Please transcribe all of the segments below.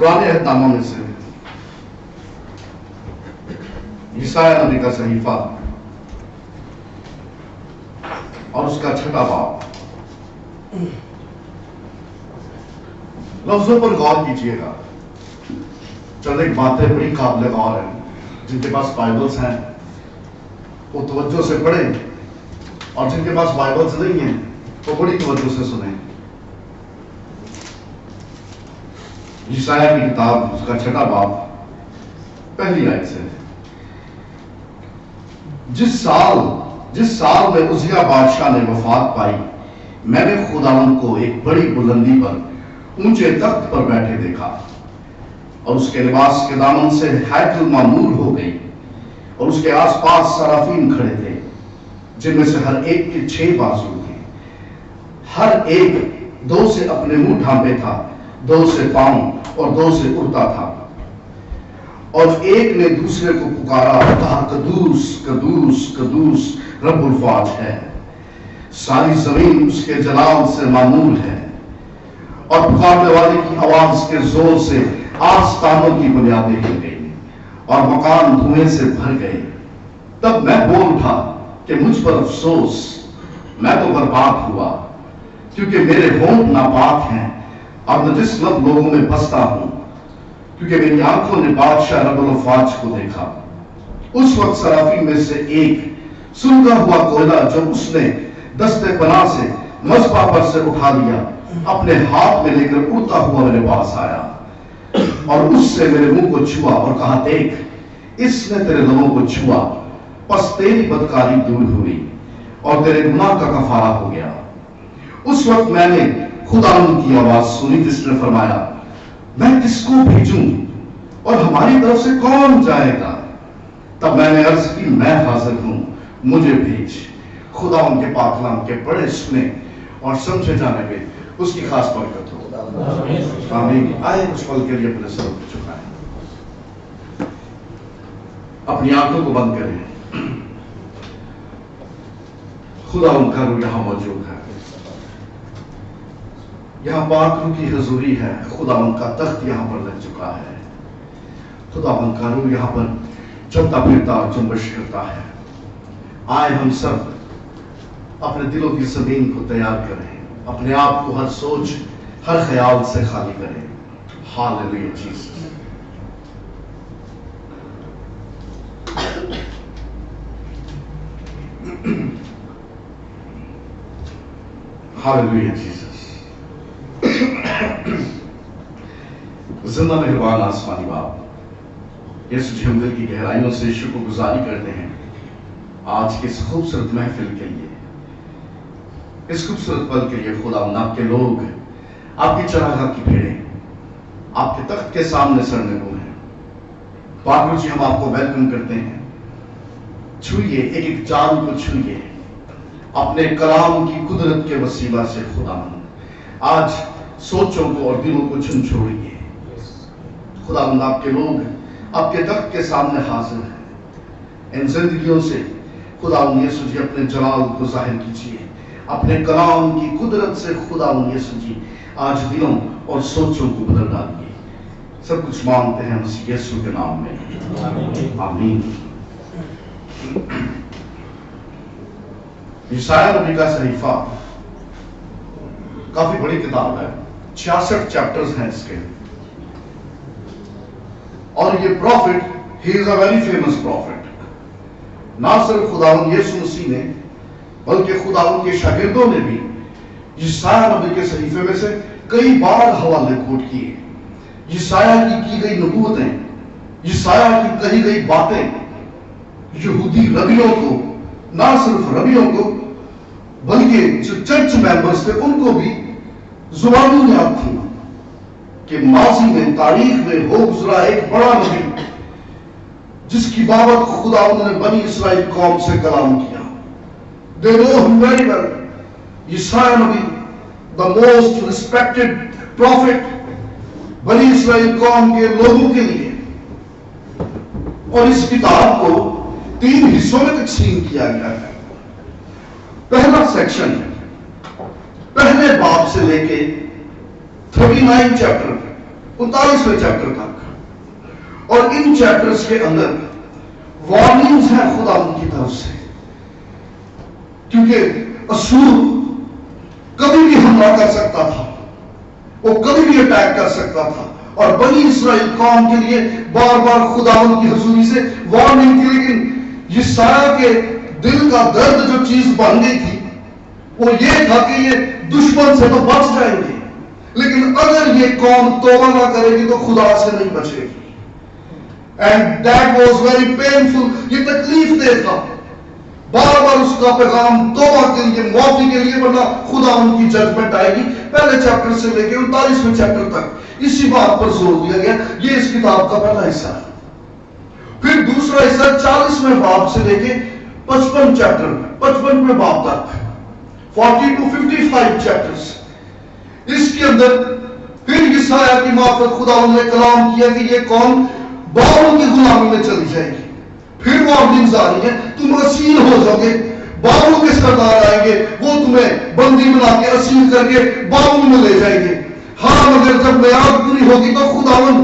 पुराने अहद नामों में से ईसाया नबी का सहीफा और उसका 6वां बाब। लफ्जों पर गौर कीजिएगा। चंद एक बातें बड़ी काबिल गौर हैं। जिनके पास बाइबल्स हैं वो तवज्जो से पढ़ें, और जिनके पास बाइबल्स नहीं है वो बड़ी तवज्जो से सुने। ईसाया की किताब उसका 6वां बाब पहली आयत से। जिस साल में उजिया बादशाह ने वफात पाई, मैंने खुदावंद को एक बड़ी बुलंदी पर ऊंचे तख्त पर बैठे देखा, और उसके लिबास के दामन से हैकल मामूर हो गई, और उसके आसपास सराफीम खड़े थे, जिनमें से हर एक के 6 बाजू थे। हर एक 2 से अपने मुंह ढांपे था, 2 से पांव और 2 से उड़ता था। और एक ने दूसरे को पुकारा, कहा, कदूस कदूस कदूस रब्बुल फाज है, सारी जमीन उसके जलाल से मामूल है। और पुकारने वाले की आवाज के जोर से आस्तानों की बुनियादें हिल गई और मकान धुएं से भर गए। तब मैं बोल उठा कि मुझ पर अफसोस, मैं तो बर्बाद हुआ, क्योंकि मेरे होंठ नापाक हैं और मैं जिस लब लोगों में बसता हूं, क्योंकि मेरी आंखों ने बादशाह रब्बुल फाज को देखा। उस वक्त सराफी में से एक सुलगा हुआ कोयला जो उसने दस्ते पनाह से मज़बा पर से उठा लिया, अपने हाथ में लेकर उड़ता हुआ मेरे पास आया और उससे मेरे मुंह को छुआ और कहा, देख, इसने तेरे लबों को छुआ, बस तेरी बदकारी दूर हुई और तेरे गुनाह का कफारा हो गया। उस वक्त मैंने खुदावंद की आवाज सुनी जिसने फरमाया, मैं किसको भेजूं और हमारी तरफ से कौन जाएगा? तब मैंने अर्ज की, मैं हाजिर हूं, मुझे भेज। खुदा उनके पाक कलाम के पढ़े, सुने और समझे जाने में उसकी खास बरकत हो। आमीन। आए कुछ पल के लिए अपने सर पर झुकाएं, अपनी आंखों को बंद करें। खुदा उनका रूह यहां मौजूद है, यहां पाक रूह की हजूरी है। खुदा उनका तख्त यहां पर लग चुका है। खुदा उनका रूह यहां पर चलता फिरता और जुम्बिश करता है। आए हम सब अपने दिलों की जमीन को तैयार करें, अपने आप को हर सोच हर ख्याल से खाली करें। Hallelujah Jesus. Hallelujah Jesus. जिंदा मेहरबान आसमानी बाप, यीशु जी, हम दिल की गहराइयों से शुक्रगुजारी करते हैं आज की इस खूबसूरत महफिल के लिए, इस खूबसूरत पल के लिए। खुदा, आपके लोग, आपकी चरागाह की भेड़ें आपके तख्त के सामने सरने को हैं। पाक जी, हम आपको वेलकम करते हैं। छूइए, एक एक जान को छूइए अपने कलाम की कुदरत के वसीला से। खुदा, आज सोचों को और दिलों को छुन छोड़िए। खुदा, आपके लोग आपके तख्त के सामने हाजिर हैं। इन जिंदगियों से खुदा यीशु जी अपने जलाल को जाहिर कीजिए, अपने कलाम की कुदरत से। खुदा यीशु जी, आज दिलों और सोचों को बदल डालिए। सब कुछ मांगते हैं मसीह यीशु के नाम में, आमीन। ईसाया नबी का सहीफा काफी बड़ी किताब है, 66 चैप्टर्स हैं इसके। और ये profit, he is a very famous profit. ना सिर्फ खुदावंद यीशु मसीह ने, बल्कि खुदावंद के शागिर्दों ने भी ईसाया नबी के सहीफे में से कई बार हवाले कोट किए। ईसाया की गई नबूवतें, ईसाया की कही गई बातें यहूदी रबियों को, ना सिर्फ रबियों को बल्कि जो चर्च मेंबर्स थे उनको भी जुबानों याद थी कि माजी में, तारीख में हो गुजरा एक बड़ा नबी जिसकी बाबत खुदा ने बनी इस्राइल कौम से कलाम किया। They know him very well. ईसाया Nabi, the most respected prophet बनी इस्राइल कौम के लोगों के लिए। और इस किताब को 3 हिस्सों में तकसीम किया गया है। पहला सेक्शन पहले बाब से लेके 39 चैप्टर 39वें चैप्टर तक। और इन चैप्टर्स के अंदर वार्निंग्स हैं खुदा की तरफ से, क्योंकि असूर कभी भी हमला कर सकता था, वो कभी भी अटैक कर सकता था, और बनी इस्राएल कौम के लिए बार बार खुदावंद की हुजूरी से वार्निंग थी। लेकिन यशायाह के दिल का दर्द जो चीज बन गई थी वो ये था कि ये दुश्मन से तो बच जाएंगे, लेकिन अगर ये कौम तौबा ना करेगी तो खुदा से नहीं बचेगी। And that was very painful, ये तकलीफ दे था बार बार उसका पैगाम तौबा के लिए, माफी के लिए, वरना खुदा उनकी जजमेंट आएगी। पहले चैप्टर से लेकर 39वें चैप्टर तक इसी बात पर जोर दिया गया। ये इस किताब का पहला हिस्सा है। फिर दूसरा हिस्सा 40वें बाब से लेके 55 चैप्टर, 55वें बाब तक, 40 to 55 चैप्टर्स। इसके अंदर फिर यशायाह की मार्फत खुदा ने कलाम किया कि ये कौम बाबुल की गुलामी में चली जाएगी। फिर वार्निंग्स आ रही है, तुम असीर हो जाओगे, बाबुल के सरदार आएंगे, वो तुम्हें बंदी बना के असीर करके बाबुल में ले जाएंगे। हाँ, मगर जब मियाद पूरी होगी तो खुदावंद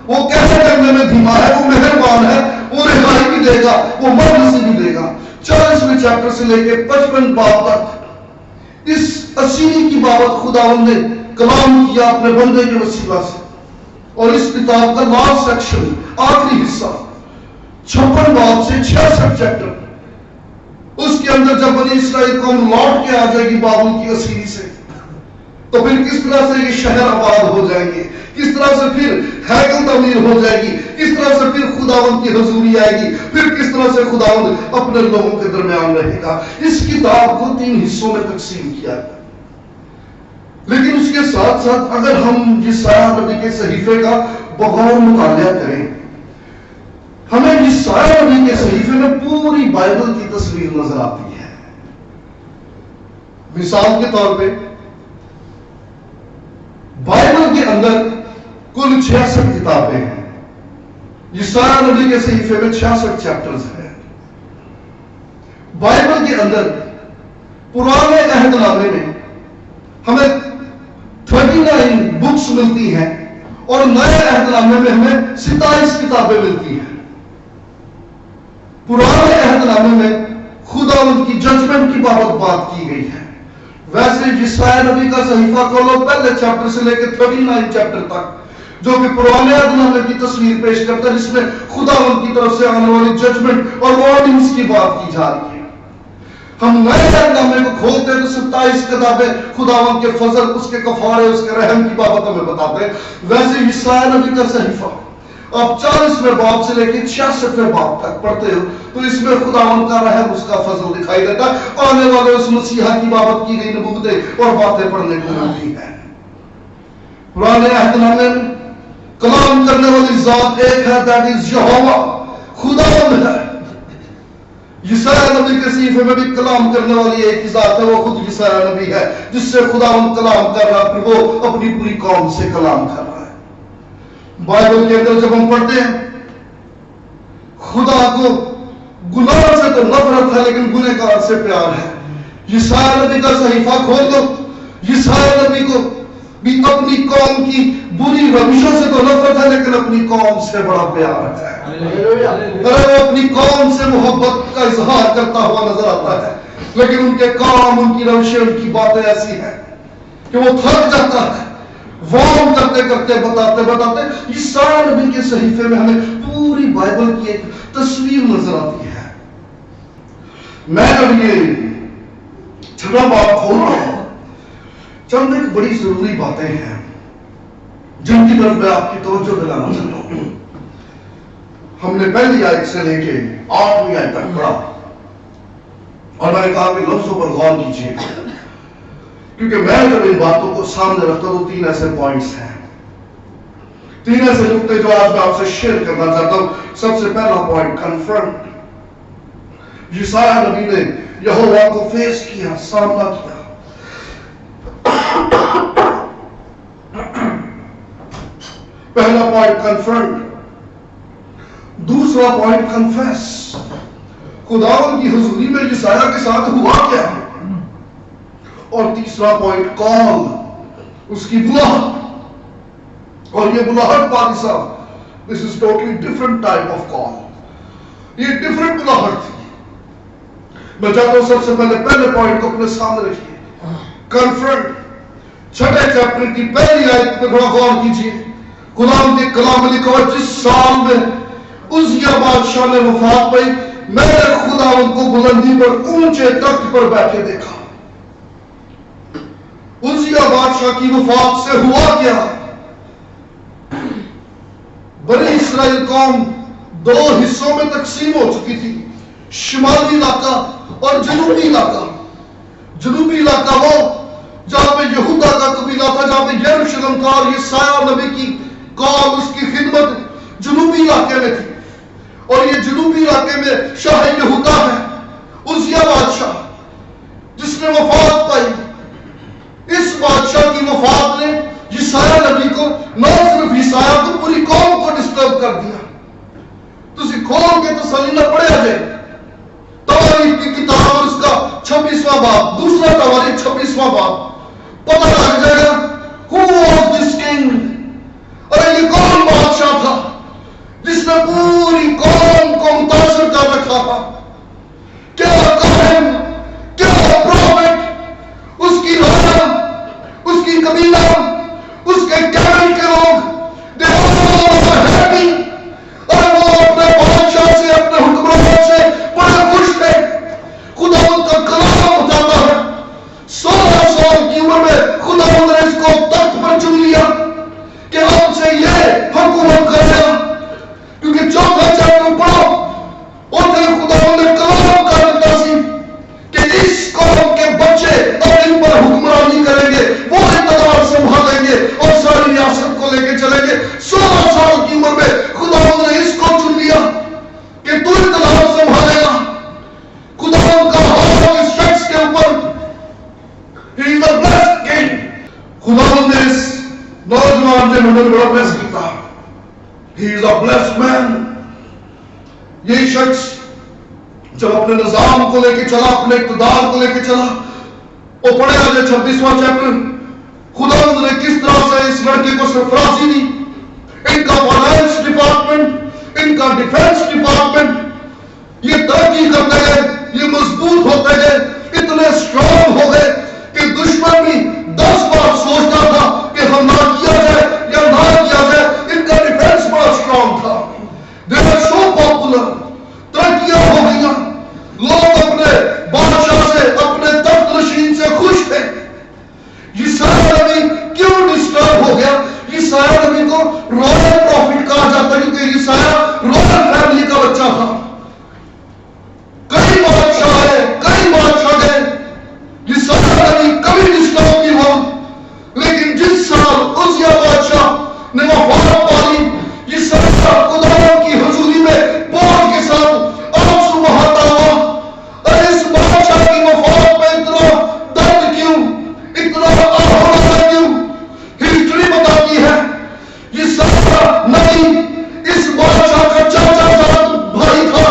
वो कैसे करने में धीमा है, वो मेहरबान है, वो रिहाई भी देगा, वो मर्द से भी देगा। 40वें चैप्टर से लेकर 55 बाब तक इस असीरी की बाबत खुदावंद ने कलाम किया अपने बंदे के वसीला से। और इस किताब का लास्ट सेक्शन, आखिरी हिस्सा 56 बाब से 66 चैप्टर, उसके अंदर जब बनी इस्राएल कौम लौट के आ जाएगी बाबुल की असीरी से, तो फिर किस तरह से ये शहर आबाद हो जाएंगे, किस तरह से फिर हैकल तमीर हो जाएगी, किस तरह से फिर खुदावंद की हुजूरी आएगी, फिर किस तरह से खुदावंद अपने लोगों के दरमियान रहेगा। इस किताब को 3 हिस्सों में तकसीम किया गया। लेकिन उसके साथ साथ अगर हम यशायाह नबी के सहीफे का बगौर मुतालिया करें, हमें यशायाह नबी के सहीफे में पूरी बाइबल की तस्वीर नजर आती है। मिसाल के तौर पे बाइबल के अंदर कुल 66 किताबें हैं। यशायाह नबी के सहीफे में 66 चैप्टर्स हैं। बाइबल के अंदर पुराने अहदनामे में हमें 39 बुक्स मिलती हैं और नए अहदनामे में हमें 27 किताबें मिलती हैं। पुराने अहदनामे में खुदा उनकी जजमेंट की बात की गई है। वैसे यशायाह नबी का सहीफा खोलो, पहले चैप्टर से लेकर 39 चैप्टर तक, जो कि पुराने अहदनामे की तस्वीर पेश करता है, जिसमें खुदा उनकी तरफ से आने वाली जजमेंट और वार्निंग्स की बात की जा रही है। हम नए अहदनामे को खोलते हैं तो 27 किताबें खुदावंद के फजल, उसके कफारे, उसके रहम की बात हमें बताते हैं। वैसे यशायाह नबी का सहीफा आप 40वें बाब से लेकर 66वें बाब तक पढ़ते हो तो इसमें खुदावंद का रहम, उसका फजल दिखाई देता है। आने वाले उस मसीहा की बाबत की गई नबूवतें और बातें पढ़ने को मिलती है। पुराने अहदनामे में कलाम करने वाली जात एक है, दैट इज यहोवा, खुदावंद है। यशायाह नबी के सहीफे में भी कलाम करने वाली एक ही जात है, वो खुद यशायाह नबी है, जिससे खुदावंद कलाम कर रहा है, फिर वो अपनी पूरी कौम से कलाम कर रहा है। बाइबल के अंदर जब हम पढ़ते हैं, खुदा को गुनाह से तो नफरत है लेकिन गुनहगार से प्यार है। यशायाह नबी का सहीफा खोल दो, यशायाह नबी को भी अपनी कौम की बुरी रविशों से तो नफरत है लेकिन अपनी कौम से बड़ा प्यार है। अरे वो अपनी कौम से मोहब्बत का इजहार करता हुआ नजर आता है, लेकिन उनके काम, उनकी रविशें, उनकी बातें ऐसी हैं कि वो थक जाता है। वार्न करते करते, बताते बताते यशायाह नबी के सहीफे में हमें पूरी बाइबल की एक तस्वीर नजर आती है। मैं जब ये 6वां बाब खोल रहा हूं, चंद एक बड़ी जरूरी बातें हैं जिनकी तरफ मैं आपकी तवज्जो दिलाना चाहता हूं। हमने पहली आयत से लेके 8वीं आयत तक पढ़ा और मैंने कहा कि लफ्जों पर गौर कीजिए, क्योंकि मैं जब इन बातों को सामने रखता हूं 3 ऐसे पॉइंट्स हैं, 3 ऐसे नुक्ते जो आज मैं आपसे शेयर करना चाहता हूं। सबसे पहला पॉइंट, कन्फ्रंट। यशायाह नबी ने यहोवा को फेस किया, सामना किया। पहला पॉइंट कन्फ्रंट, दूसरा पॉइंट कन्फेस। खुदावंद की हुजूरी में यशायाह के साथ हुआ क्या, और तीसरा पॉइंट कॉल, उसकी दुआ। اور یہ بلاہٹ پادری صاحب, this is totally different type of call. یہ ڈفرنٹ بلاہٹ تھی. میں چاہتا ہوں سب سے پہلے پوائنٹ کو اپنے سامنے رکھیے. کنفرنٹ, 6 چیپٹر کی پہلی آیت پہ تھوڑا غور کیجیے. خدا کے کلام میں لکھا ہوا جس سال میں عزیہ بادشاہ نے وفات پائی, میں نے خدا ان کو بلندی پر اونچے تخت پر بیٹھے دیکھا. عزیہ بادشاہ کی وفات سے ہوا کیا؟ بنی اسرائیل قوم 2 حصوں میں تقسیم ہو چکی تھی, شمالی علاقہ اور جنوبی علاقہ. جنوبی علاقہ وہ جہاں پہ یہودا کا قبیلہ تھا, جہاں پہ یروشلم تھا, اور یہ سایہ نبی کی قوم, اس کی خدمت جنوبی علاقے میں تھی. اور یہ جنوبی علاقے میں شاہ یہودا ہے, عزیہ بادشاہ, جس نے وفات پائی. اس بادشاہ کی وفات نے یسایہ نبی کو, نہ صرف یسایہ کو, پوری قوم کو ڈسٹرب کر دیا. تسی کھول کے تسلی نہ پڑھے جائے تواریخ کی کتاب اور اس کا 26واں باب, دوسرا تواریخ 26واں باب, پتہ لگ جائے گا who was this king. ارے یہ کون بادشاہ تھا جس نے پوری قوم کو متاثر کر رکھا تھا؟ کیا کاہن, کیا پروفٹ, اس کی راجا, اس کی قبیلہ, اس کے کیبنٹ کے لوگ, they all were happy. اور وہ اپنے بادشاہ سے, اپنے حکمران سے بڑے خوش تھے. خدا ان کا کلام بتاتا ہے 16 سال کی عمر میں خدا نے اس کو تخت پر چن لیا کہ اب سے یہ حکومت کرے گا. کیونکہ 4 چیپٹر پڑھو اور خدا نے کلام کر دیتا سی کہ اس قوم کے بچے اب ان پر حکمرانی کریں گے, وہ اقتدار سنبھالیں گے اور ساری ریاست کو لے کے چلیں گے. 16 سال کی عمر میں خدا نے اس کو چن لیا کہ تو اقتدار سنبھالے گا. خدا کا ہاتھ اس شخص کے اوپر. He is a blessed king. خدا نے اس نوجوان نے مجھے بڑا بلیس کیا. He is a blessed man. یہ شخص جب اپنے نظام کو لے کے چلا, اپنے اقتدار کو لے کے چلا, وہ پڑھے آجے 26واں چیپٹر, خدا نے کس طرح سے اس لڑکے کو سرفرازی دی. ان کا فائنانس ڈپارٹمنٹ, ان کا ڈیفنس ڈپارٹمنٹ یہ ترقی کرتے گئے, یہ مضبوط ہوتے گئے, اتنے اسٹرانگ ہو گئے کہ دشمن بھی 10 بار سوچتا تھا کہ ہم نہ کیا جائے یا نہ کیا جائے. ان کا ڈیفنس بڑا اسٹرانگ تھا. They were so popular. ترقیاں ہو گئی, لوگ اپنے بادشاہ سے, اپنے تخت نشین سے خوش تھے. یسایہ نبی کیوں ڈسٹرب ہو گیا؟ یسایہ نبی کو رائل پروفٹ کہا جاتا ہے کیونکہ یسایہ رائل فیملی کا بچہ تھا. کئی بادشاہ آئے, کئی بادشاہ گئے, یسایہ نبی کبھی ڈسٹرب نہیں ہوا. لیکن جس سال عزیہ بادشاہ نے وفات پائی, یسایہ خدا کی حضوری میں بول کے ساتھ آنسو بہاتا ہوا. اور اس بادشاہ کی وفات میں اتنا درد کیوں, اتنا آہوازہ کیوں؟ ہسٹری بتاتی ہے یسایہ نبی اس بادشاہ کا چاچا زاد بھائی تھا.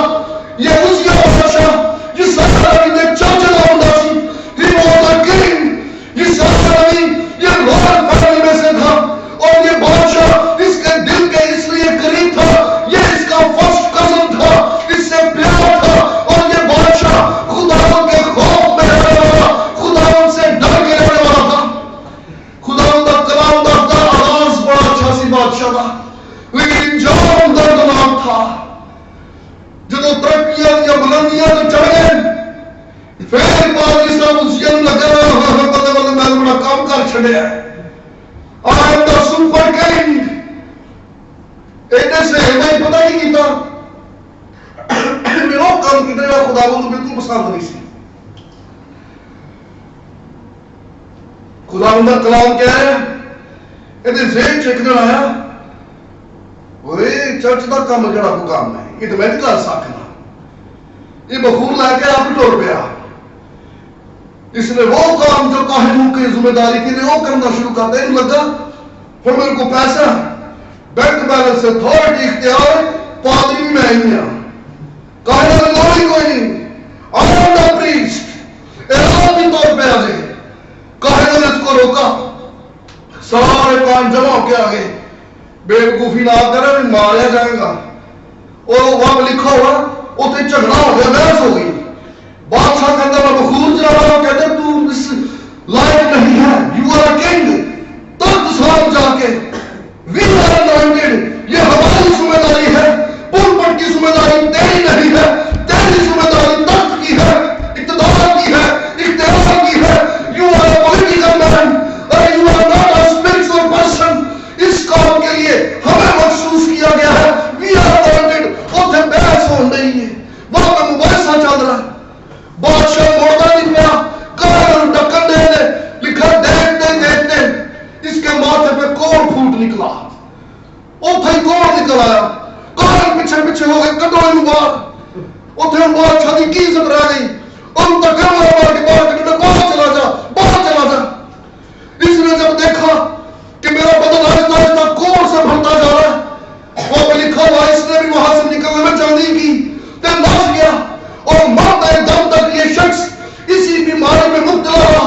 یہ عزیہ بادشاہ یسایہ نبی نے چاچا لاؤنڈا سی. He was a king. یسایہ نبی یہ رائل فیملی میں سے تھا, اور یہ بادشاہ اس کے دل کے اس لیے قریب تھا. یہ اس کا فرسٹ کزن تھا, اس سے پیار تھا. اور یہ بادشاہ خدا کے خوف میں رہنے والا, خدا سے ڈر کے رہنے والا تھا. خدا کا کلام کا آغاز بڑا اچھا سی بادشاہ تھا, لیکن انجام دردناک تھا. جب ترقیاں یا بلندیاں تو چڑھ گئے, پھر پادری صاحب اس یم لگا پتہ والے میں بڑا کام کر چھڑیا ہے. I am the super king. اینے سے میں پتہ ہی کیتا میرا کام کیتا ہے خدا کو بالکل پسند نہیں سی. خدا کا کلام کیا ہے, یہ ذہن چیک دن آیا وہ چرچ کا کام جڑا کو کام ہے, یہ تو میں نہیں کر سکنا. یہ بخور لے کے آپ ٹور پیا. اس نے وہ کام جو کاہنوں کی ذمہ داری کی وہ کرنا شروع کر دیا. لگا پھر میرے کو پیسہ, بینک بیلنس, اتھارٹی, اختیار, پادری بھی میں ہی ہوں. کاہنوں نے لوڑی کوئی نہیں. I am the priest. اعلان طور پہ آ گئے. کاہنوں نے اس کو روکا, سارے کان جمع ہو کے آ گئے. बेवकूफी ना करे, मारा जाएगा। और वहां पर लिखा हुआ उसे झगड़ा हो गया, बहस हो गई। बादशाह कहता मैं बखूर चला रहा हूं, कहते तू इस लायक नहीं है, यू आर अ किंग। तख्त साहब जाके वी आर अनॉइंटेड, ये हमारी जिम्मेदारी है, पुलपट की जिम्मेदारी तेरी नहीं है, तेरी जिम्मेदारी तख्त की है, इक्तदार की है, इख्तियार की है। You are a political man, you are not a spiritual person. इस काम के लिए हमें मखसूस किया गया है, वी आर अनॉइंटेड। उसे बहस हो रही है, वहां पर मुबाहिसा चल रहा है। बादशाह मोड़ता नहीं पाया, कान ढक्कन दे दे, लिखा देखते देखते इसके माथे पे कोड़ फूट निकला। उथे ही कोड़ निकल आया, कान पीछे पीछे हो गए, कटो इन बाहर। उथे बादशाह की इज्जत रह गई, और धक्का मार मार के बाहर बाहर चला जा, बाहर चला जा। इसने जब देखा कि मेरा बदन आहिस्ता आहिस्ता कोड़ से भरता जा रहा है, वहां पर लिखा हुआ इसने भी वहां से निकलने में जल्दी की, तो नाच गया। और मरते दम तक ये शख्स इसी बीमारी में मुब्तला रहा।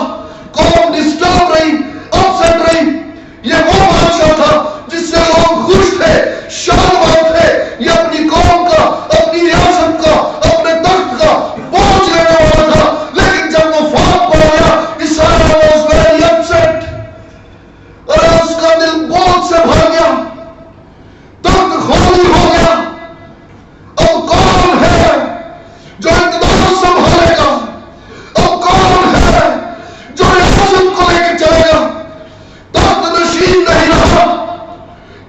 कौम डिस्टर्ब रही, अपसेट रही। ये वो बादशाह था जिससे लोग खुश थे, शानवार थे। ये अपनी कौम का, अपनी रियासत का, अपने तख्त का बोझ लेने वाला था। लेकिन जब वो फात पड़ गया, इसारा वाज वेरी अपसेट, और उसका दिल बोझ से भर गया, तख्त खाली हो गया। अब कौन है जो इक़्तिदार संभालेगा? अब कौन है जो रियासत को लेकर चलेगा? तख्त नशीन नहीं रहा,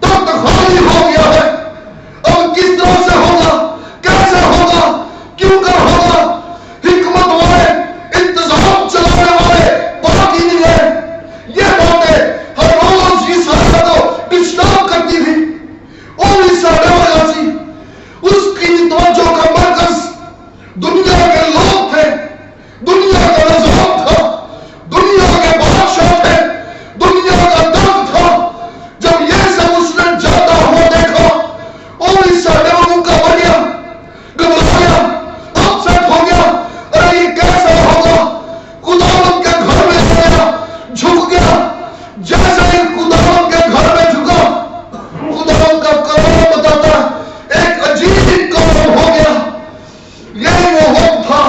तख्त खाली हो गया है। अब किस तरह से होगा, कैसे होगा, क्यों कर होगा? हिकमत वाले, इंतजाम चलाने वाले बाकी नहीं है। ये बातें हर रोज की सारा को डिस्टर्ब करती थी। और इस सारे वजह से उसकी तवज्जो का मरकज दुनिया के लोग थे, दुनिया का निजाम था, दुनिया के बादशाह थे, दुनिया का दर्द था। जब ये सब उसने जाता हुआ देखा, और इस सारे लोगों का बढ़ गया, घबराया, अपसेट हो गया। अरे ये कैसा होगा? खुदावंद के घर में गया, झुक गया। जैसे ही खुदावंद के घर में झुका, खुदावंद का कलाम बताता एक अजीब कलाम हो गया। यही वो वक्त था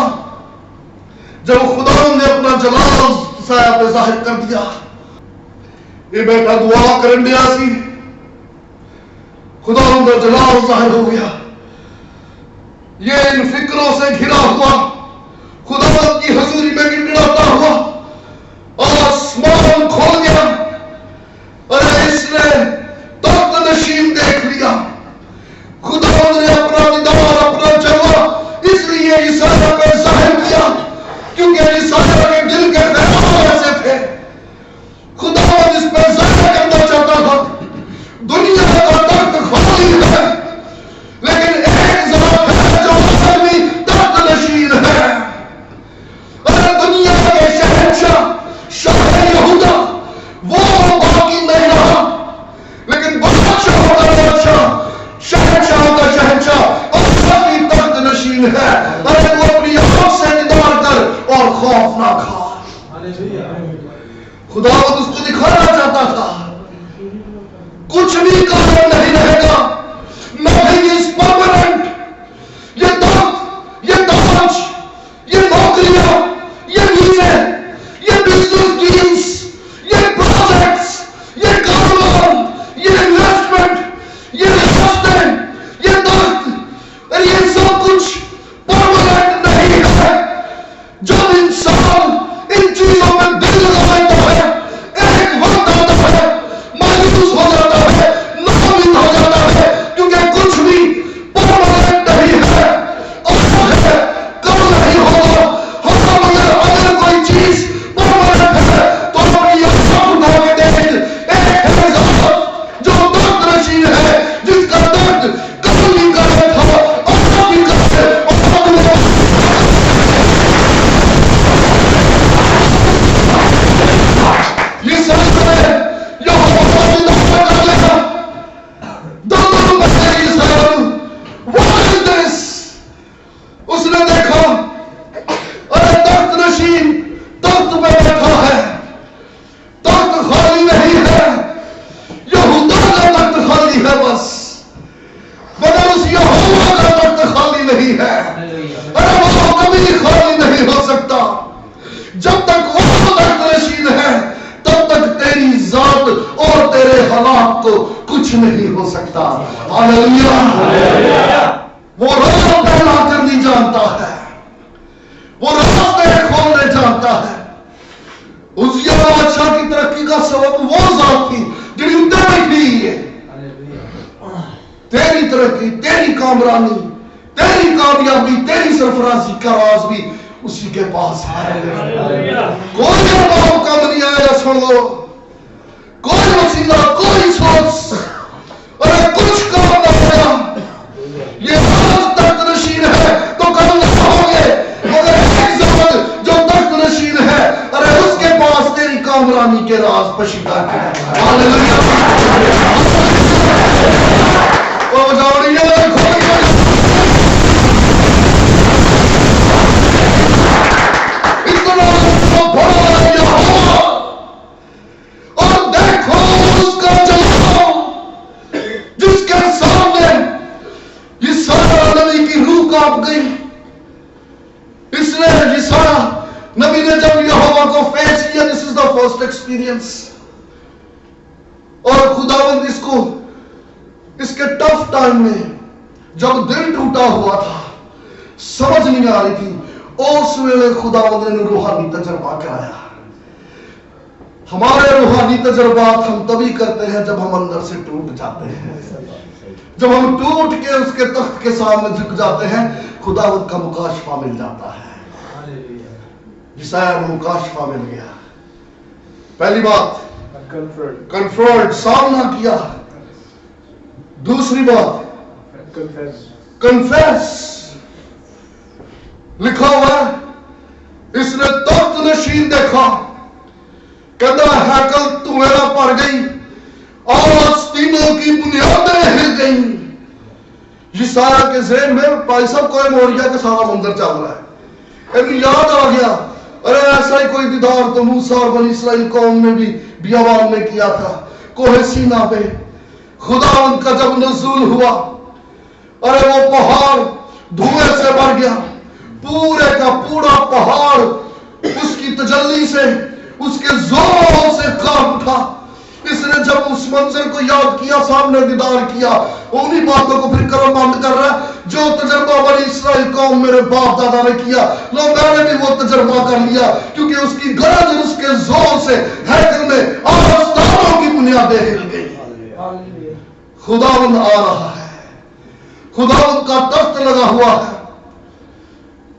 जब खुदावंद ने अपना जलाल साया पे जाहिर कर दिया। ये बेटा दुआ करन दिया सी, खुदावंद का जलाल जाहिर हो गया। ये इन फिक्रों से घिरा हुआ खुदावंद की हजूरी में गिड़गिड़ाता हुआ आसमान खोल गया। अरे इसने तख्त नशीन देख लिया। खुदावंद ने अपना दीदार, अपना जलवा इसलिए इसाया पे जाहिर किया क्योंकि इसाया के दिल के ख्याल ऐसे थे। खुदावंद इस पर जाहिर करना चाहता था दुनिया का तख्त खाली है, लेकिन एक ज़ात है जो आदमी तख्त नशीन है। अरे दुनिया के शहंशाह, शाह यहूदा, वो बाकी नहीं रहा, लेकिन बादशाह का बादशाह, शहंशाह का शहंशाह और बाकी तख्त नशीन है। अरे वो अपनी आंख से दीदार कर और खौफ ना खा। खुदावंद उसको दिखाना चाहता था कुछ भी कायम नहीं रहेगा, नथिंग इज परमानेंट। ये तख्त, ये ताज, ये नौकरियां, ये वीजे, ये बिजनेस डील्स, ये प्रोजेक्ट्स, ये कारोबार, ये इन्वेस्टमेंट, ये रियासतें, ये तख्त, और ये सब कुछ परमानेंट नहीं है। जब इंसान इन चीजों में दिल लगा लेता है, एक वक्त कुछ नहीं हो सकता। हालेलुया। वो रास्ते ला करनी जानता है, वो रास्ते खोलने जानता है। उज़िया बादशाह की तरक्की का सबब वो जात थी जिन्हें उत्तर बैठी है। तेरी तरक्की, तेरी कामरानी, तेरी कामयाबी, तेरी सरफराजी का राज भी उसी के पास है। कोई अभाव कम नहीं आएगा। सुन लो, कोई वसीला, कोई सोच, अरे कुछ काम ना होगा। ये आज तख्त नशीन है तो कल ना होंगे, मगर एक ज़ात जो तख्त नशीन है, अरे उसके पास तेरी कामरानी के राज पशीदा है। हालेलुया। वो बजावड़िया नबी ने जब यहोवा को फेस किया, this is the first experience, और खुदावंद इसको इसके टफ टाइम में जब दिल टूटा हुआ था, समझ नहीं आ रही थी, उस वेले खुदावंद ने रूहानी तजर्बा कराया। हमारे रूहानी तजर्बात हम तभी करते हैं जब हम अंदर से टूट जाते हैं, जब हम टूट के उसके तख्त के सामने झुक जाते हैं, खुदावंद का मुकाशफा मिल जाता है। यशायाह को मुकाशफा मिल गया। पहली बात कन्फ्रंट, सामना किया। दूसरी बात कन्फेस। लिखा हुआ है, इसने तख्त नशीन देखा, कहता हैकल तुम्हेरा पड़ गई और तीनों की बुनियादें हिल गई। यशायाह के ज़हन में भाई साहब कोई मोरिया का सारा मंदिर चल रहा है। इन्हें याद आ गया, अरे ऐसा ही कोई दीदार तो मूसा और बनी इस्राएल कौम में भी बियाबान में किया था, कोहे सीना पे खुदावंद का जब नज़ूल हुआ, अरे वो पहाड़ धुएं से भर गया, पूरे का पूरा पहाड़ उसकी तजल्ली से, उसके जोर से कांप उठा। इसने जब उस मंजर को याद किया, सामने दीदार किया, उन्हीं बातों को फिर करम बंद कर रहा है जो तजर्बा बनी इस्राएल कौम मेरे बाप दादा ने किया, लो मैंने भी वो तजर्बा कर लिया, क्योंकि उसकी गरज और उसके जोर से हैकल में आसमानों की बुनियादें हिल गई। खुदावंद आ रहा है, खुदावंद का तख्त लगा हुआ है।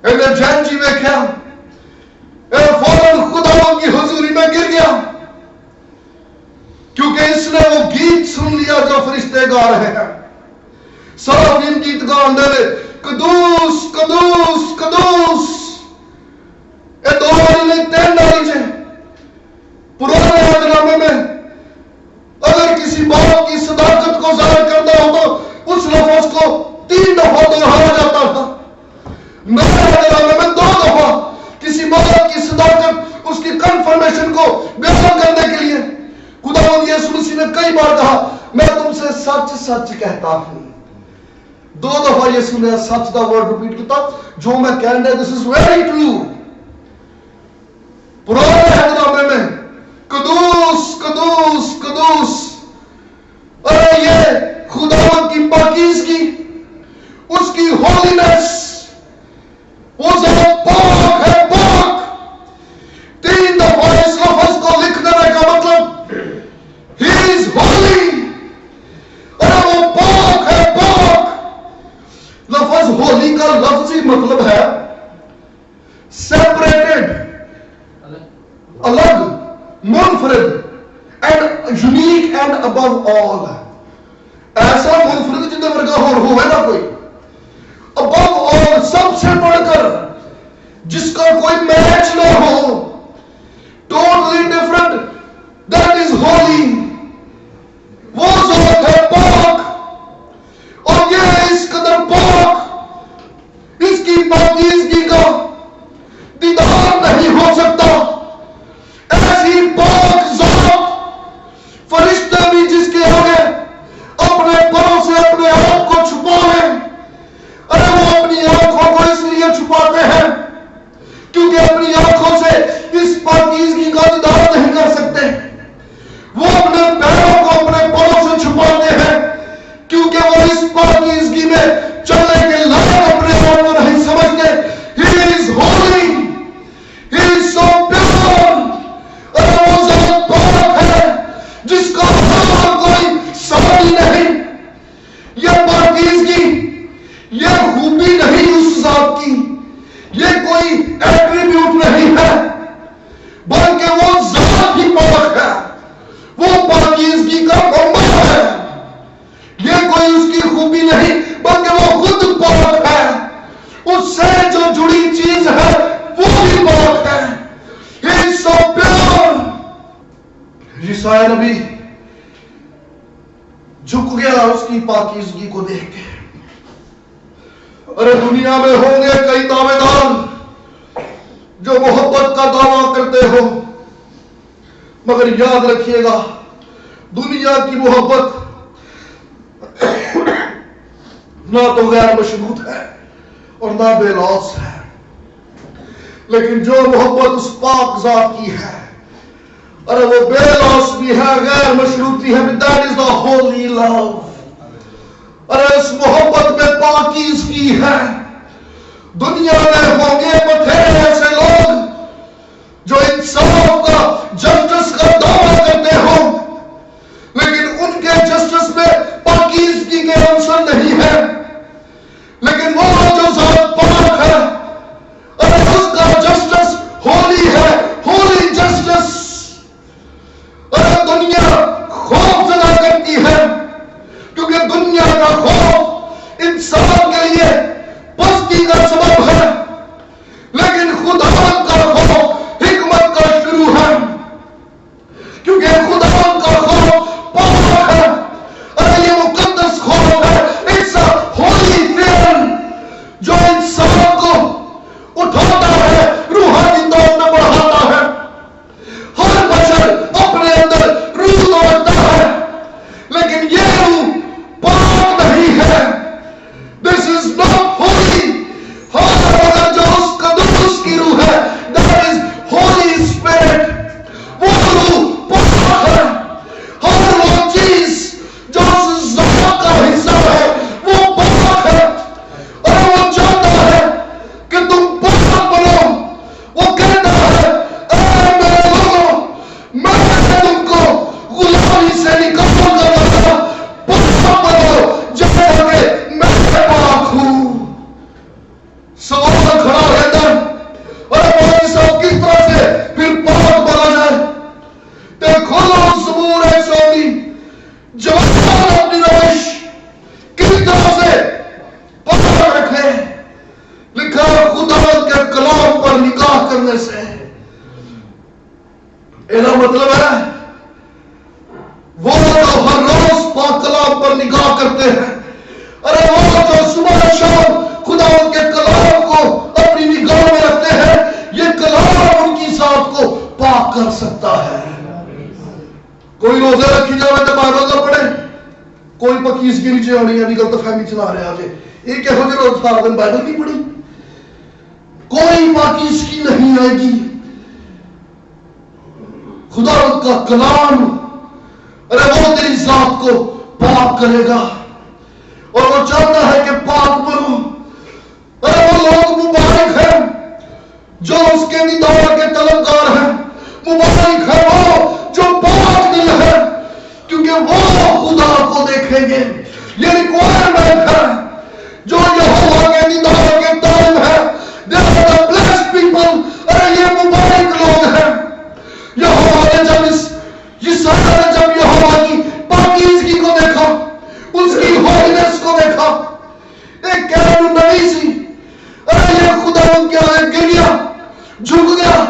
इन्हें जैन जी में क्या फौरन खुदावंद की हुजूरी में गिर गया, क्योंकि इसने वो गीत सुन लिया जो फरिश्ते गा रहे हैं। सराफीम गीत गाने लगे, कदूस कदूस कदूस। ये दो वाली नहीं, तीन वाली है। पुराने अहदनामे में अगर किसी बात की सदाकत को जाहिर करना हो तो उस लफ्ज को 3 दफा दोहराया जाता था। नए अहदनामे में 2 दफा किसी बात की सदाकत, उसकी कंफर्मेशन को बयान करने के लिए खुदावंद यीशु मसीह ने कई बार कहा, मैं तुमसे सच सच कहता हूं। 2 दफा यीशु ने सच दा वर्ड रिपीट किया, जो मैं कहना है दिस इज वेरी ट्रू। पुराने अहदनामे में कदूस कदूस कदूस, अरे ये खुदावंद की पाकीज़गी, उसकी होलीनेस, वो ज़ात पाक है, पाक। 3 दफा इस लफ्ज को लिख देने का मतलब He is holy, अरे वो पाक है, पाक। लफ्ज होली का लफ्जी मतलब है सेपरेटेड, अलग, मुनफरिद, and unique and above all. ऐसा मुनफरिद जितने वर्गा हो है ना कोई, अबव ऑल, सबसे बढ़कर, जिसका कोई मैच ना हो, totally different, that is Holi. वो ज़ात है पाक, और ये इस कदर पाक, इसकी पाकीज़गी का दीदार नहीं हो सकता। ऐसी पाक ज़ात, फरिश्ते भी जिसके आगे अपने परों से अपने आप को छुपा लें, अरे वो अपनी आंखों को इसलिए छुपाते हैं क्योंकि अपनी आंखों से عیسائی نبی جھک گیا اس کی پاکیزگی کو دیکھ کے. ارے دنیا میں ہوں گے کئی دعوے دار جو محبت کا دعویٰ کرتے ہو، مگر یاد رکھیے گا دنیا کی محبت نہ تو غیر مشروط ہے اور نہ بے لوث ہے، لیکن جو محبت اس پاک ذات کی ہے، ارے وہ بے لوث بھی ہے، غیر مشروط بھی ہے. That is the holy love. ارے اس محبت میں پاکیزگی ہے. دنیا میں ہوں گے بتھیرے ایسے لوگ جو انصاف کا، جسٹس کا دعویٰ کرتے ہوں، لیکن ان کے جسٹس میں پاکیزگی کے عنصر نہیں ہے. لیکن وہ جو ذات پاک ہے، ارے اس کا جسٹس ہولی ہے، ہولی جسٹس. ارے دنیا خوف زدہ کرتی ہے کیونکہ دنیا کا خوف انسان کے لیے پستی کا سبب ہے، لیکن خدا کا خوف حکمت کا شروع ہے، کیونکہ خدا کا خوف پاک ہے. ارے یہ مقدس خوف ہے. It's a holy fear جو انسان کو اٹھاتا ہے، روحانی طور پہ بڑھاتا ہے. ہر بشر اپنے اندر روح تو رکھتا ہے، لیکن یہ روح پاک نہیں ہے. This is not holy. ہاں جو اس قدوس کی روح ہے، that is Holy Spirit. وہ روح پاک ہے. ہر وہ چیز جو اس ذات کا حصہ ہے وہ پاک ہے، اور وہ چاہتا ہے کہ تم پاک بنو. وہ کہتا ہے اے میرے لوگوں، میں تم کو غلامی سے نکال کر لایا، پاک بنو جیسے کہ میں پاک ہوں. سوال کھڑا رہتا ہے اور پاکی صاحب کس طرح سے پھر پاک بنا جائے. دیکھو زبور 119 جوان اپنی روش کس طرح سے پکڑ رکھے. لکھا خدا کے کلام پر نگاہ کرنے سے. اینا مطلب ہے وہ جو ہر روز پاک کلام پر نگاہ کرتے ہیں، ارے وہ جو صبح شام خدا کے کلام کو اپنی نگاہ میں رکھتے ہیں، یہ کلام ان کی ذات کو پاک کر سکتا ہے. کوئی روزے رکھی جائے تو باہر روزہ پڑے، کوئی پکیز کے نیچے ہونی ہے نکل تو فہمی چلا رہے آجے ایک ہو جائے روز سارا دن بائبل نہیں پڑھی، کوئی پاکیز کی نہیں آئے گی. خدا کا کلام ارے وہ تیری ذات کو پاک کرے گا، اور وہ چاہتا ہے کہ پاک بنو. ارے وہ لوگ مبارک ہیں جو اس کے دیدار کے طلبگار ہیں. مبارک ہے وہ جو پاک دل ہے، کیونکہ وہ خدا کو دیکھیں گے. یہ ریکوائرمنٹ ہے جو یہوہ کے دیدار کے طالب ہے. They are the blessed people. ارے یہ مبارک لوگ ہیں. یہوہ نے جب یسوع نے جب یہوہ کی پاکیزگی کو دیکھا، اس کی ہولینس کو دیکھا، ایک کیرب نبی سی، ارے یہ خدا ان کے آگے گر گیا، جھک گیا،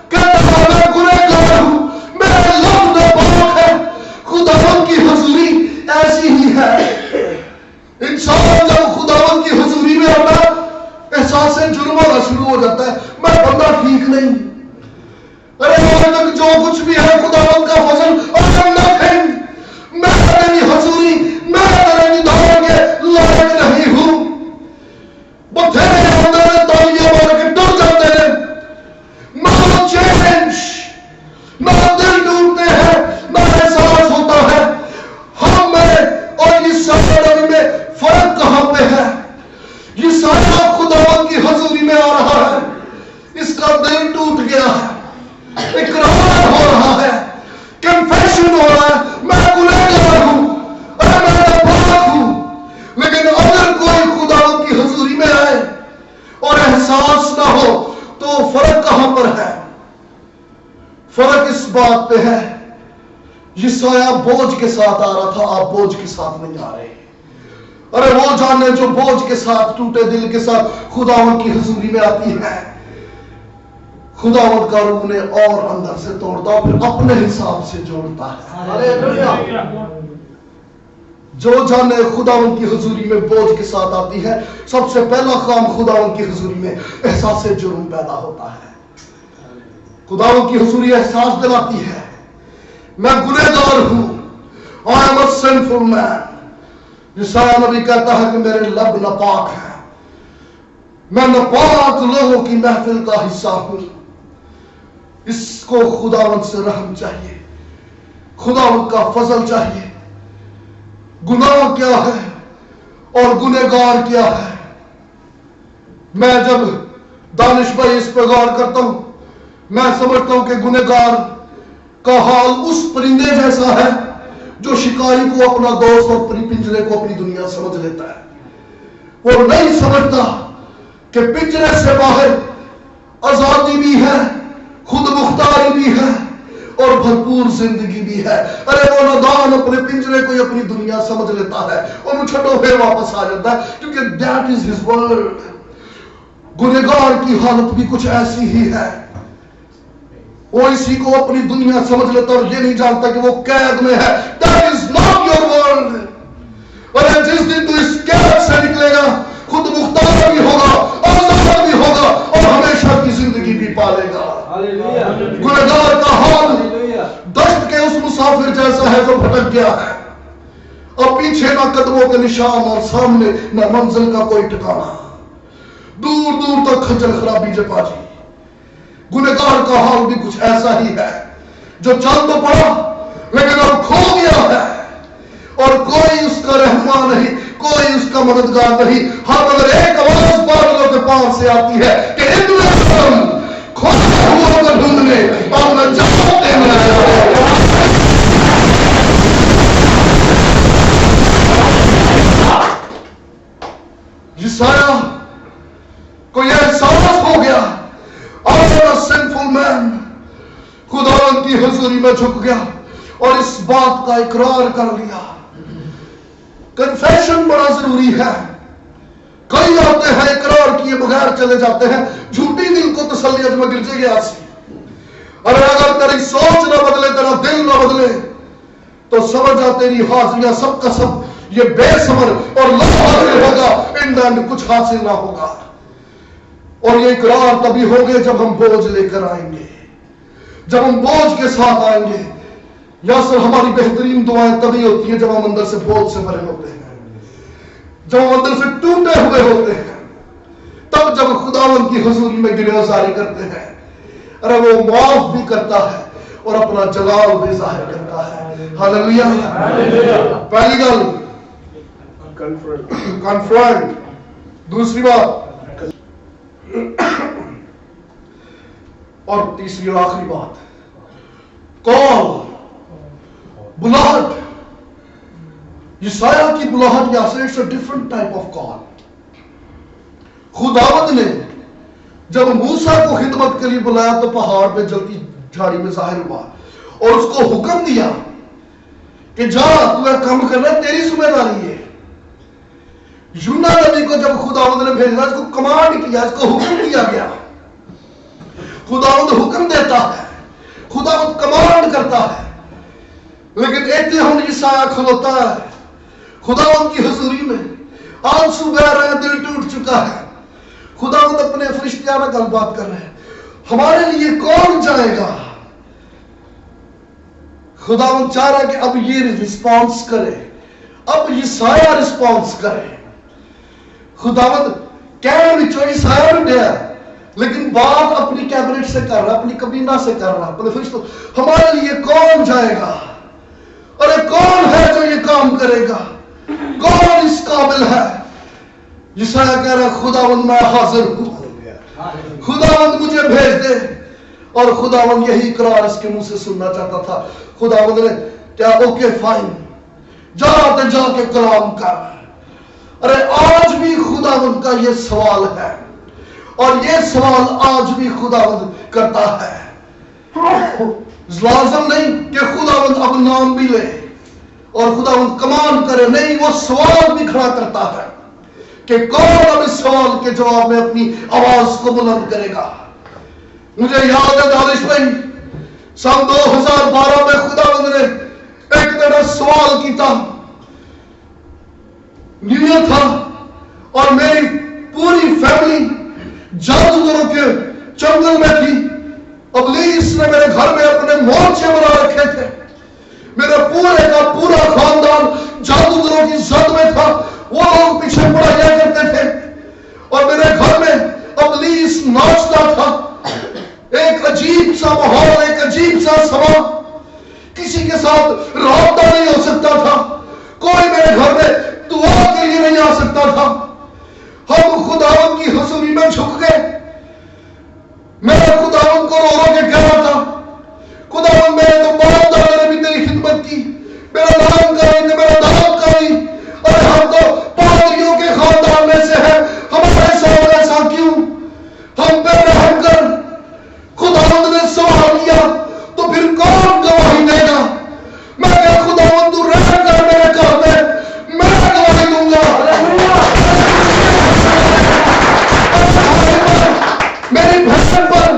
کہتا میں گنہگار ہوں، میرے لب تو پاک ہے. خدا ان کی حضوری ایسی ہی ہے. انسان جب خدا ان کی حضوری میں آتا احساس جرم ہونا شروع ہو جاتا ہے، میں بندہ ٹھیک نہیں. ارے تک جو کچھ بھی ہے خدا ان کا فضل اور نتھنگ. میں تیری حضوری، میں تیرے دیدار کے لائق نہیں ہوں. بتھیرے اندر تالیاں مار کے ڈر جاتے ہیں. نہ چینج، نہ دل ڈوبتے ہیں، نہ احساس ہوتا ہے ہم میں اور یہ سارے میں فرق کہاں پہ ہے. یہ سارا خدا کی حضوری میں آ رہا ہے، اس کا دل ٹوٹ گیا ہے، اقرار ہو رہا ہے، کنفیشن ہو رہا ہے، میں گنہگار ہوں، ارے میں پاک ہوں. لیکن اگر کوئی خدا کی حضوری میں آئے اور احساس نہ ہو تو فرق کہاں پر ہے؟ فرق اس بات پہ ہے یسوع بوجھ کے ساتھ آ رہا تھا، آپ بوجھ کے ساتھ نہیں آ رہے. ارے وہ جانے جو بوجھ کے ساتھ، ٹوٹے دل کے ساتھ خدا ان کی حضوری میں آتی ہے. खुदावंद का रूह ने और अंदर से तोड़ता और फिर अपने हिसाब से जोड़ता है। हालेलुया। जो जाने खुदावंद की हुजूरी में बोझ के साथ आती है, सबसे पहला काम खुदावंद की हुजूरी में एहसास जुर्म पैदा होता है। खुदावंद की हुजूरी एहसास दिलाती है, मैं गुनहगार हूं, I am a sinful man. यशायाह नबी कहता है कि मेरे लब नापाक है, मैं नापाक लोगों की महफिल का हिस्सा हूं। इसको खुदावंद से रहम चाहिए, खुदावंद का फजल चाहिए। गुनाह क्या है और गुनहगार क्या है? मैं जब दानिश भाई इस पर गौर करता हूं, मैं समझता हूं कि गुनहगार का हाल उस परिंदे जैसा है जो शिकारी को अपना दोस्त और पिंजरे को अपनी दुनिया समझ लेता है। वो नहीं समझता कि पिंजरे से बाहर आजादी भी है, खुद मुख्तारी भी है और भरपूर जिंदगी भी है। अरे वो नादान अपने पिंजरे को ही अपनी दुनिया समझ लेता है और छठों फिर वापस आ जाता है, क्योंकि दैट इज हिज वर्ल्ड। गुनहगार की हालत भी कुछ ऐसी ही है, वो इसी को अपनी दुनिया समझ लेता और ये नहीं जानता कि वो कैद में है। That is not your world. अरे जिस दिन तू इस कैद से निकलेगा, खुद मुख्तार भी होगा, आजाद भी होगा और हमेशा की जिंदगी भी पालेगा। गुनहगार का हाल दश्त के उस मुसाफिर जैसा है जो भटक गया है, अब पीछे ना कदमों के निशान और सामने ना मंजिल का कोई ठिकाना, दूर दूर तक खज्जल खराबी जपाजी। गुनहगार का हाल भी कुछ ऐसा ही है, जो चल तो पड़ा लेकिन अब खो गया है और कोई उसका रहनुमा नहीं, कोई उसका मददगार नहीं। हाँ, मगर एक आवाज बादलों के पार से आती है कि खोया हुआ को ढूंढने और न जानते में यशायाह को यह एहसास हो गया, सिंफुल मैन खुदावंद की हुजूरी में झुक गया और इस बात का इकरार कर लिया। कन्फेशन बड़ा जरूरी है। कई आते हैं इकरार किए बगैर चले जाते हैं, झूठी दिल को तसल्लियत में गिर जाएगी आसी। अरे अगर तेरी सोच ना बदले, तेरा दिल ना बदले, तो समझ जा तेरी हाजिरियां सब का सब ये बेसमर और लावारिस होगा, इन कुछ हासिल ना होगा। और ये इकरार तभी होंगे जब हम बोझ लेकर आएंगे, जब हम बोझ के साथ आएंगे। या सर हमारी बेहतरीन दुआएं तभी होती है जब हम अंदर से बोझ से भरे होते हैं, जब हम अंदर से टूटे हुए होते हैं, तब जब खुदावंद की हुजूरी में गिरफ्तारी करते हैं। अरे वो माफ भी करता है और अपना जलाल भी जाहिर करता है। हालेलुया। पहली गल कन्फ्रंट, दूसरी बात और तीसरी और आखिरी बात कॉल, बुलाहट। यशायाह की बुलाहट यहां से it's a different type of call. खुदावंद ने जब मूसा को खिदमत के लिए बुलाया तो पहाड़ पे जलती झाड़ी में जाहिर हुआ और उसको हुक्म दिया कि जा तू यह काम करना, तेरी जिम्मेदारी है। यूना नबी को जब खुदावंद ने भेजा, इसको कमांड किया, इसको हुक्म दिया गया। खुदावंद हुक्म देता है, खुदावंद कमांड करता है, लेकिन एक हम यशायाह खलोता है खुदावंद की हुजूरी में, आंसू बह रहे हैं, दिल टूट चुका है। खुदावंद अपने फरिश्तियां में गलबात कर रहे हैं, हमारे लिए कौन जाएगा? खुदावंद चाह रहा है कि अब ये रिस्पॉन्स करे, अब यशायाह रिस्पॉन्स करे। खुदावंद कह यशायाह ने दिया, लेकिन बात अपनी कैबिनेट से कर रहा, अपनी कबीना से कर रहा, अपने फरिश्तों, हमारे लिए कौन जाएगा? अरे कौन है जो ये काम करेगा? कौन इस काबिल है? यशायाह कह रहा है खुदावंद मैं हाजिर हूं, खुदावंद मुझे भेज दे। और खुदावंद यही इकरार इसके मुंह से सुनना चाहता था। खुदावंद ने क्या ओके फाइन, जाते जाके कलाम कर। अरे आज भी खुदावंद का ये सवाल है और ये सवाल आज भी खुदावंद करता है। लाजम नहीं कि खुदावंद अब नाम भी ले और खुदावंद कमांड करे, नहीं, वो सवाल भी खड़ा करता है कि कौन अब इस सवाल के जवाब में अपनी आवाज को बुलंद करेगा। मुझे याद है दानिश भाई, सन 2012 में खुदावंद ने एक मेरा सवाल किया, न्यू ईयर था और मेरी पूरी फैमिली जादूगरों के जंगल में थी। इब्लीस ने मेरे घर में अपने मोर्चे बना रखे थे। मेरा पूरे का पूरा खानदान जादूगरों की जद में था। वो लोग पीछे पढ़ाया करते थे और मेरे घर में इब्लीस नाचता था। एक अजीब सा माहौल, एक अजीब सा समा, किसी के साथ राबता नहीं हो सकता था। कोई मेरे घर में दुआ के लिए नहीं आ सकता था। हम खुदावंद की हुजूरी में झुक गए। मेरा खुदावंद को रो रो के कह रहा था, खुदावंद मेरे तो बाप दादा ने भी तेरी खिदमत की, मेरा नाम का नहीं, मेरा नाम का नहीं, अरे हम तो पादरियों के खानदान में से हैं, हमारे साथ ऐसा क्यों? हम पे रहम कर। खुदावंद ने सवाल किया, तो फिर कौन गवाही देगा? मैं क्या खुदावंद तू रहम कर मेरे घर में, मैं गवाही दूंगा। मेरी बहन पर,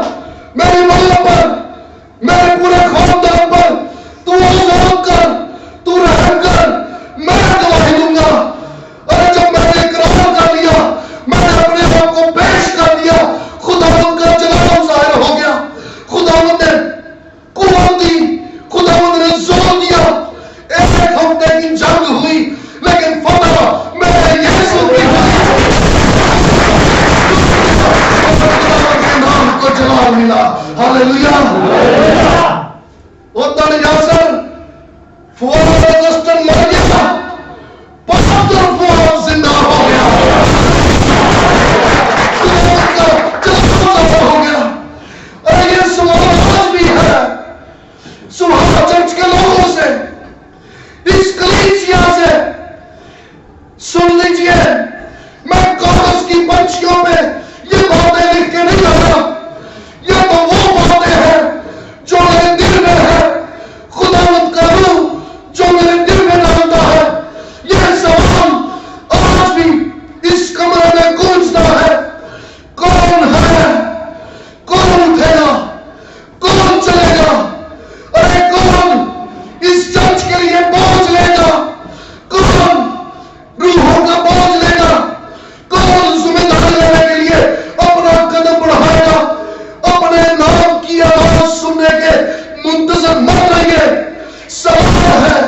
मेरी मां पर, मेरे पूरे खानदान पर तू आजाद कर, तू रहम कर, मैं गवाही दूंगा। अरे जब मैंने इकरार कर लिया, मैंने अपने आप को पेश कर दिया, खुदावंद का जलाल जाहिर हो गया। खुदावंद ने कुव्वत दी, खुदावंद ने जोर दिया। एक हफ्ते की जंग हुई, लेकिन फतह मेरे यीशु की नाम को जलाल मिला। हालेलुया। उधर यासर फवाद अगस्टन मर गया, पचहत्तर फवाद जिंदा हो गया, हो गया। अरे ये सवाल आज भी है सुहार चर्च के लोगों से, इस कलीसिया से। सुन लीजिए, मैं कागज की पंछियों पे ये बातें लिख के नहीं लाया, ये तो वो बातें हैं जो मेरे दिल में है। खुदावंद का रूह जो मेरे दिल में डालता है। यह सवाल आज भी इस कमरे में गूंजता है, कौन है, कौन उठेगा, कौन चलेगा? अरे कौन इस चर्च के लिए बोझ लेगा? कौन रूहों का बोझ लेगा? कौन जिम्मेदारी लेने के लिए अपना कदम बढ़ाएगा? अपने नाम की आवाज सुनने के मुंतजर न रहिए। सवाल है,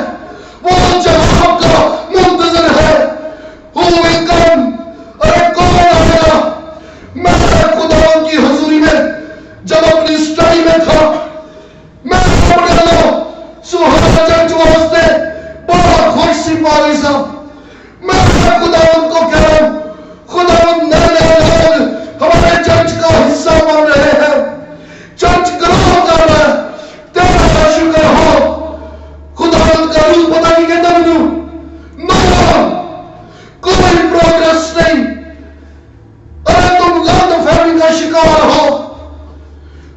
वो जवाब का मुंतजर है। Who will come? अरे कौन आएगा? मैं खुदावंद की हुजूरी में जब अपनी स्टडी में था, मैं अपने लोग सुहार चर्च वास्ते बड़ा खुश सिपाही साहब। मैं खुदावंद को कह रहा हूं, खुदावंद नए लोग हमारे चर्च का हिस्सा बन रहे हैं, चर्च ग्रो कर रहा है, तेरा शुक्र हो। खुदावंद का रूह पता नहीं कहता मुझे, कोई प्रोग्रेस नहीं। अरे तुम गलत फहमी का शिकार हो।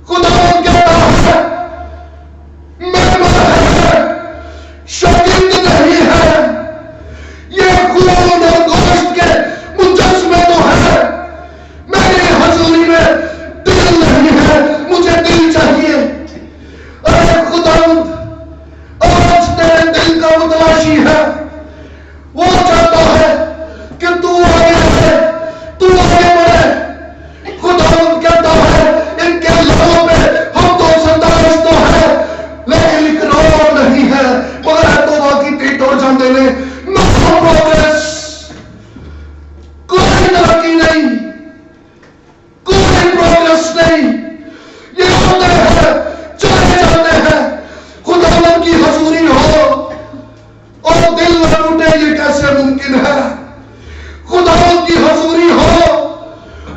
खुदावंद कहता है, शागिर्द नहीं है, ये खून और गोश्त के मुजस्मे तो है, मेरी हजूरी में दिल नहीं है, मुझे दिल चाहिए। अरे खुदावंद आज तेरे दिल का मुतलाशी है। वो चाहता है कि तू आगे बढ़े, तू आगे बढ़े। खुदावंद कहता है, इनके लबों पे हम तो संदास तो है, लेकिन इकरार नहीं है, मगर तो बाकी टेट और जान देने। नो प्रोग्रेस, कोई तरक्की नहीं, कोई प्रोग्रेस नहीं। ये होते हैं, चले जाते हैं। खुदावंद की हजूरी हो और दिल न टूटे, ये कैसे मुमकिन है? खुदावंद की हजूरी हो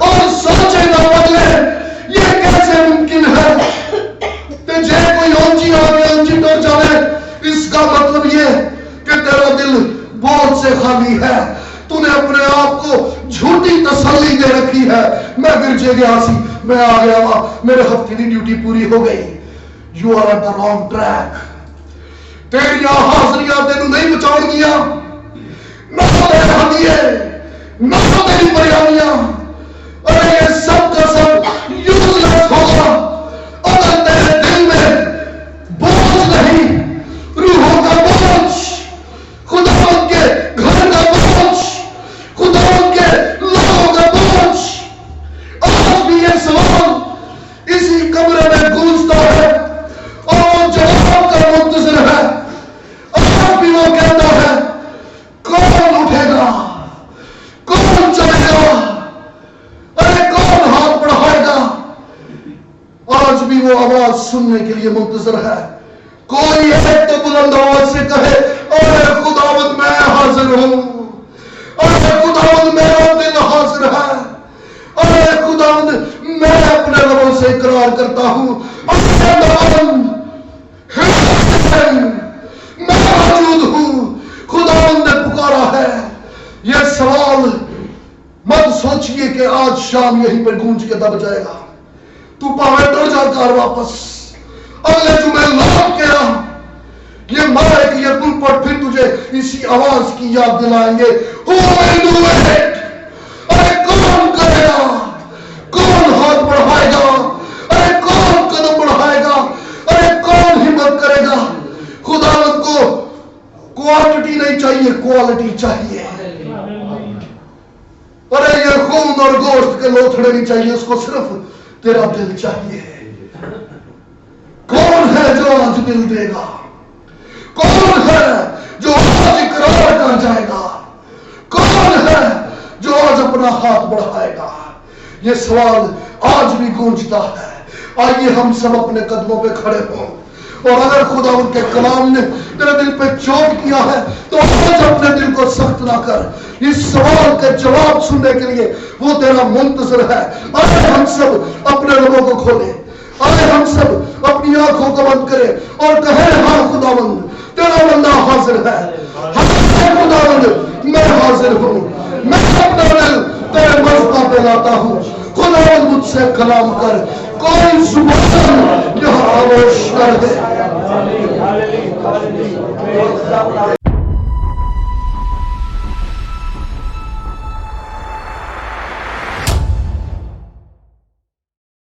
और सोचे न बदले, ये कैसे मुमकिन है? ते जे कोई ओंची आगे ओंची तो जाने, इसका मतलब ये कि तेरा दिल बोझ से खाली है। तूने अपने आप को झूठी तसल्ली दे रखी है। मैं गिरजे गया सी, मैं आ गया वहां, मेरे हफ्ते की ड्यूटी पूरी हो गई। You are at the wrong track. तेरिया हाजरियां तेनू नहीं बचाउणगियां, ना तेरे हदिये, ना तेरी बयानियां। अरे ये सब का सब यूजलेस होगा। सुनने के लिए मुंतजर है। कोई एक तो बुलंद आवाज से कहे, अरे खुदावंद मैं हाजिर हूं, अरे खुदावंद मेरा दिल हाजिर है, अरे खुदावंद मैं अपने लबों से इकरार करता हूं, अरे खुदावंद मैं मौजूद हूं। खुदावंद ने पुकारा है। यह सवाल मत सोचिए कि आज शाम यहीं पर गूंज के दब जाएगा। तू पावे डर जाकर वापस अगले जुमे लौट के आ। ये माइक ये पुलपट फिर तुझे इसी आवाज की याद दिलाएंगे, Who will do it? अरे कौन करेगा, कौन हाथ बढ़ाएगा, अरे कौन कदम बढ़ाएगा, अरे कौन हिम्मत करेगा। खुदावंद को क्वांटिटी नहीं चाहिए, क्वालिटी चाहिए। अरे ये खून और गोश्त के लोथड़े नहीं चाहिए, उसको सिर्फ तेरा दिल चाहिए। कौन है जो आज दिल देगा, कौन है जो आज इकरार कर जाएगा, कौन है जो आज अपना हाथ बढ़ाएगा। ये सवाल आज भी गूंजता है। आइए हम सब अपने कदमों पे खड़े हों, और अगर खुदा उनके कलाम ने तेरे दिल पे चोट किया है तो आज अपने दिल को सख्त ना कर। इस सवाल के जवाब सुनने के लिए वो तेरा मुंतजर है। अरे हम सब अपने लोगों को खोलें, अरे हम सब अपनी आंखों को बंद करें और कहें, हाँ खुदावंद तेरा बंदा हाजिर है, हाँ खुदावंद मैं हाजिर हूं, मैं अपना दिल तेरे मज़बा पे लाता हूं। खुदावंद मुझसे कलाम कर, कोई जुबान यहां खामोश कर दे।